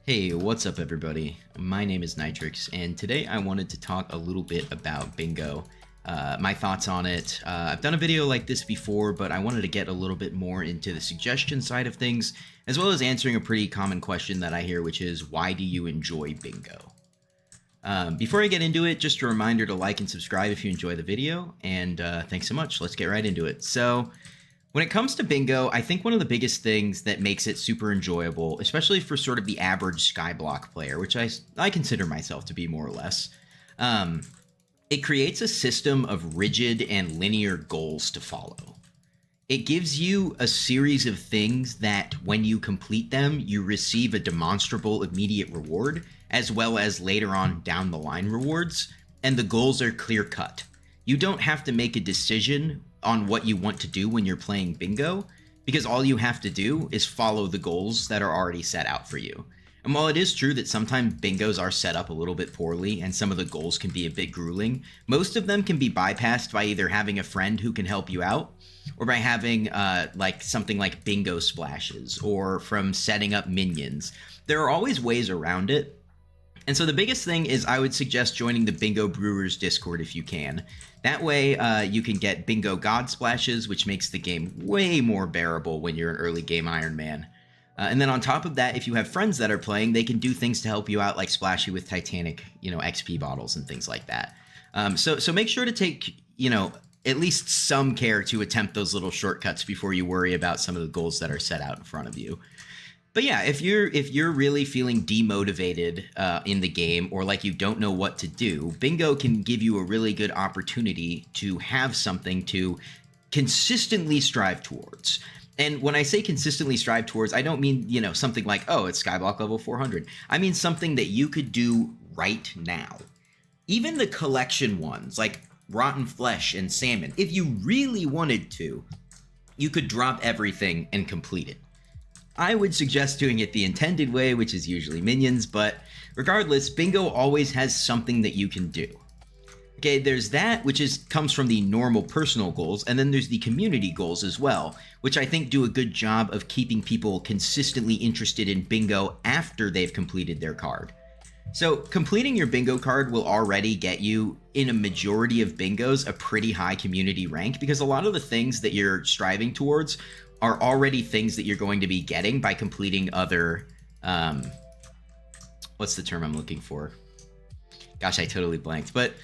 Hey, what's up everybody? My name is Nitrix, and today I wanted to talk a little bit about bingo, my thoughts on it. I've done a video like this before, but I wanted to get a little bit more into the suggestion side of things, as well as answering a pretty common question that I hear, which is, why do you enjoy bingo? Before I get into it, just a reminder to like and subscribe if you enjoy the video, and thanks so much. Let's get right into it. So, when it comes to bingo, I think one of the biggest things that makes it super enjoyable, especially for sort of the average SkyBlock player, which I consider myself to be more or less, it creates a system of rigid and linear goals to follow. It gives you a series of things that when you complete them, you receive a demonstrable immediate reward, as well as later on down the line rewards, and the goals are clear cut. You don't have to make a decision on what you want to do when you're playing bingo, because all you have to do is follow the goals that are already set out for you. And while it is true that sometimes bingos are set up a little bit poorly and some of the goals can be a bit grueling, most of them can be bypassed by either having a friend who can help you out, or by having like something like bingo splashes, or from setting up minions. There are always ways around it. And so the biggest thing is I would suggest joining the Bingo Brewers Discord if you can. That way you can get bingo god splashes, which makes the game way more bearable when you're an early game Iron Man. And then on top of that, if you have friends that are playing, they can do things to help you out, like splash you with Titanic, XP bottles and things like that. So make sure to take, at least some care to attempt those little shortcuts before you worry about some of the goals that are set out in front of you. But yeah, if you're really feeling demotivated in the game, or like you don't know what to do, bingo can give you a really good opportunity to have something to consistently strive towards. And when I say consistently strive towards, I don't mean, something like, oh, it's SkyBlock level 400. I mean something that you could do right now. Even the collection ones, like Rotten Flesh and Salmon, if you really wanted to, you could drop everything and complete it. I would suggest doing it the intended way, which is usually minions, but regardless, bingo always has something that you can do. Okay, there's that, which comes from the normal personal goals, and then there's the community goals as well, which I think do a good job of keeping people consistently interested in bingo after they've completed their card. So completing your bingo card will already get you, in a majority of bingos, a pretty high community rank, because a lot of the things that you're striving towards are already things that you're going to be getting by completing other, what's the term I'm looking for? Gosh, I totally blanked. But,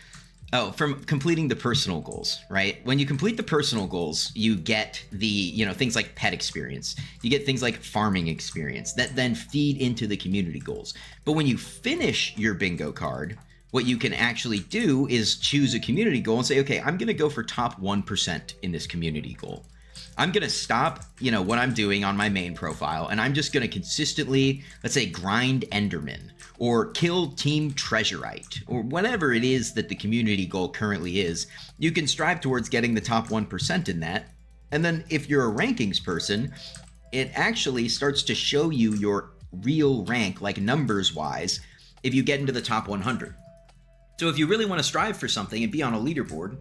from completing the personal goals, right? When you complete the personal goals, you get the, things like pet experience. You get things like farming experience that then feed into the community goals. But when you finish your bingo card, what you can actually do is choose a community goal and say, okay, I'm going to go for top 1% in this community goal. I'm going to stop, what I'm doing on my main profile, and I'm just going to consistently, let's say, grind Enderman, or kill Team Treasurite, or whatever it is that the community goal currently is. You can strive towards getting the top 1% in that. And then if you're a rankings person, it actually starts to show you your real rank, like numbers-wise, if you get into the top 100. So if you really want to strive for something and be on a leaderboard,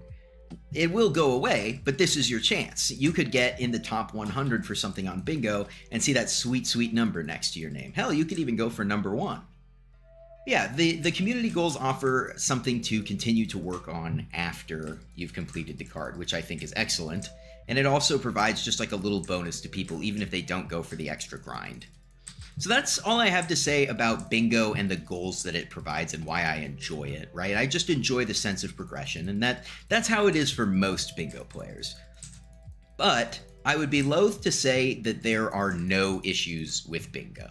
it will go away, but this is your chance. You could get in the top 100 for something on bingo and see that sweet, sweet number next to your name. Hell, you could even go for number 1. Yeah, the community goals offer something to continue to work on after you've completed the card, which I think is excellent. And it also provides just like a little bonus to people, even if they don't go for the extra grind. So that's all I have to say about bingo and the goals that it provides and why I enjoy it, right? I just enjoy the sense of progression, and that's how it is for most bingo players. But I would be loath to say that there are no issues with bingo.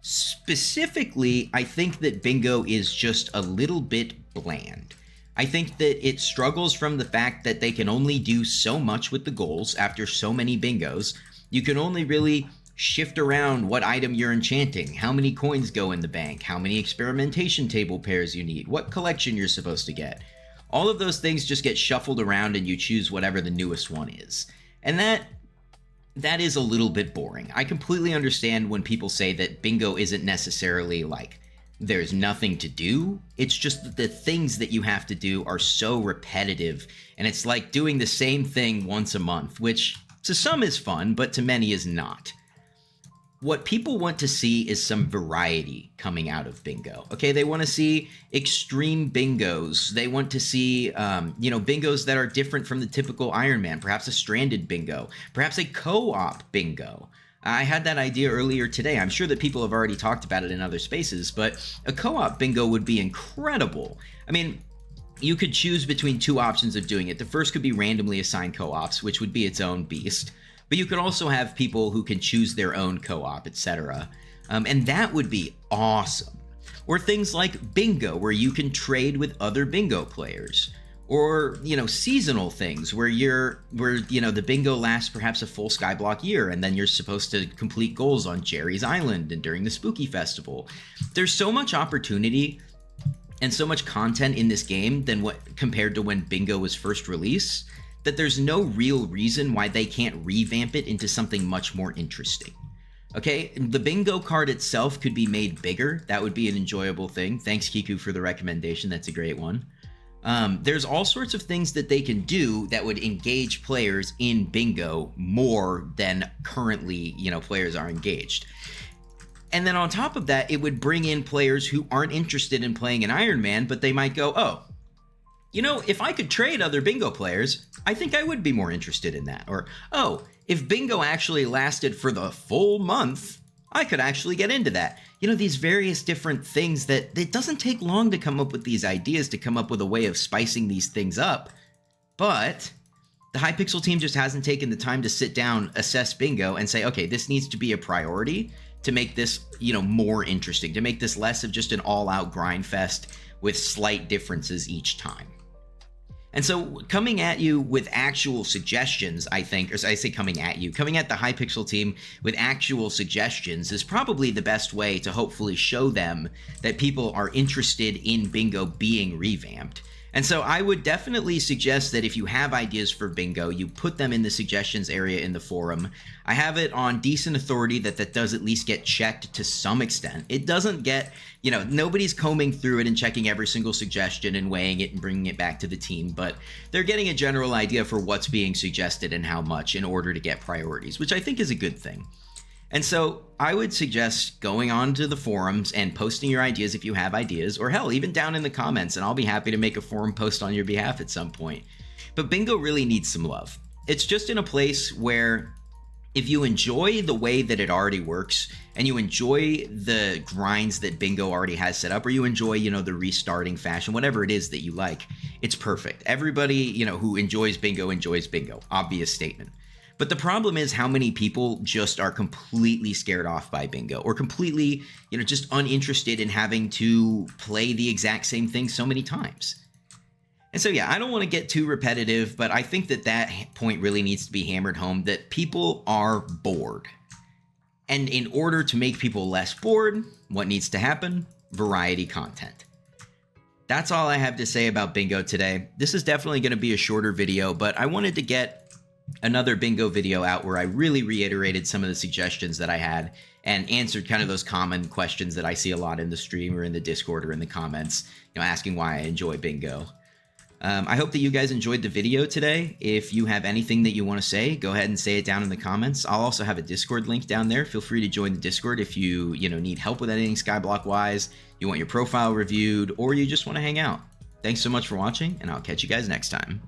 Specifically, I think that bingo is just a little bit bland. I think that it struggles from the fact that they can only do so much with the goals after so many bingos. You can only really shift around what item you're enchanting, how many coins go in the bank, how many experimentation table pairs you need, what collection you're supposed to get. All of those things just get shuffled around and you choose whatever the newest one is. And that is a little bit boring. I completely understand when people say that bingo isn't necessarily like there's nothing to do. It's just that the things that you have to do are so repetitive, and it's like doing the same thing once a month, which to some is fun, but to many is not. what people want to see is some variety coming out of bingo. Okay, they want to see extreme bingos. They want to see, bingos that are different from the typical Iron Man, perhaps a stranded bingo, perhaps a co-op bingo. I had that idea earlier today. I'm sure that people have already talked about it in other spaces, but a co-op bingo would be incredible. I mean, you could choose between two options of doing it. The first could be randomly assigned co-ops, which would be its own beast. But you could also have people who can choose their own co-op, etc. And that would be awesome. Or things like bingo, where you can trade with other bingo players. Or, seasonal things where the bingo lasts perhaps a full SkyBlock year, and then you're supposed to complete goals on Jerry's Island and during the Spooky Festival. There's so much opportunity and so much content in this game compared to when bingo was first released, that there's no real reason why they can't revamp it into something much more interesting. Okay, the bingo card itself could be made bigger. That would be an enjoyable thing. Thanks, Kiku, for the recommendation. That's a great one. There's all sorts of things that they can do that would engage players in bingo more than currently, players are engaged. And then on top of that, it would bring in players who aren't interested in playing an Iron Man, but they might go, oh, if I could trade other bingo players, I think I would be more interested in that. Or, oh, if bingo actually lasted for the full month, I could actually get into that. These various different things that it doesn't take long to come up with these ideas, to come up with a way of spicing these things up. But the Hypixel team just hasn't taken the time to sit down, assess bingo, and say, okay, this needs to be a priority to make this, more interesting, to make this less of just an all-out grind fest with slight differences each time. And so coming at you with actual suggestions, I think, or I say coming at the Hypixel team with actual suggestions is probably the best way to hopefully show them that people are interested in bingo being revamped. And so I would definitely suggest that if you have ideas for bingo, you put them in the suggestions area in the forum. I have it on decent authority that does at least get checked to some extent. It doesn't get, nobody's combing through it and checking every single suggestion and weighing it and bringing it back to the team, but they're getting a general idea for what's being suggested and how much in order to get priorities, which I think is a good thing. And so I would suggest going on to the forums and posting your ideas if you have ideas, or hell, even down in the comments, and I'll be happy to make a forum post on your behalf at some point. But bingo really needs some love. It's just in a place where if you enjoy the way that it already works, and you enjoy the grinds that bingo already has set up, or you enjoy, the restarting fashion, whatever it is that you like, it's perfect. Everybody, who enjoys bingo, obvious statement. But the problem is how many people just are completely scared off by bingo, or completely, just uninterested in having to play the exact same thing so many times. And so, yeah, I don't want to get too repetitive, but I think that point really needs to be hammered home, that people are bored. And in order to make people less bored, what needs to happen? Variety content. That's all I have to say about bingo today. This is definitely going to be a shorter video, but I wanted to get another bingo video out where I really reiterated some of the suggestions that I had and answered kind of those common questions that I see a lot in the stream or in the Discord or in the comments, asking why I enjoy bingo. I hope that you guys enjoyed the video today. If you have anything that you want to say, go ahead and say it down in the comments. I'll also have a Discord link down there. Feel free to join the Discord if you need help with anything SkyBlock wise, you want your profile reviewed, or you just want to hang out. Thanks so much for watching, and I'll catch you guys next time.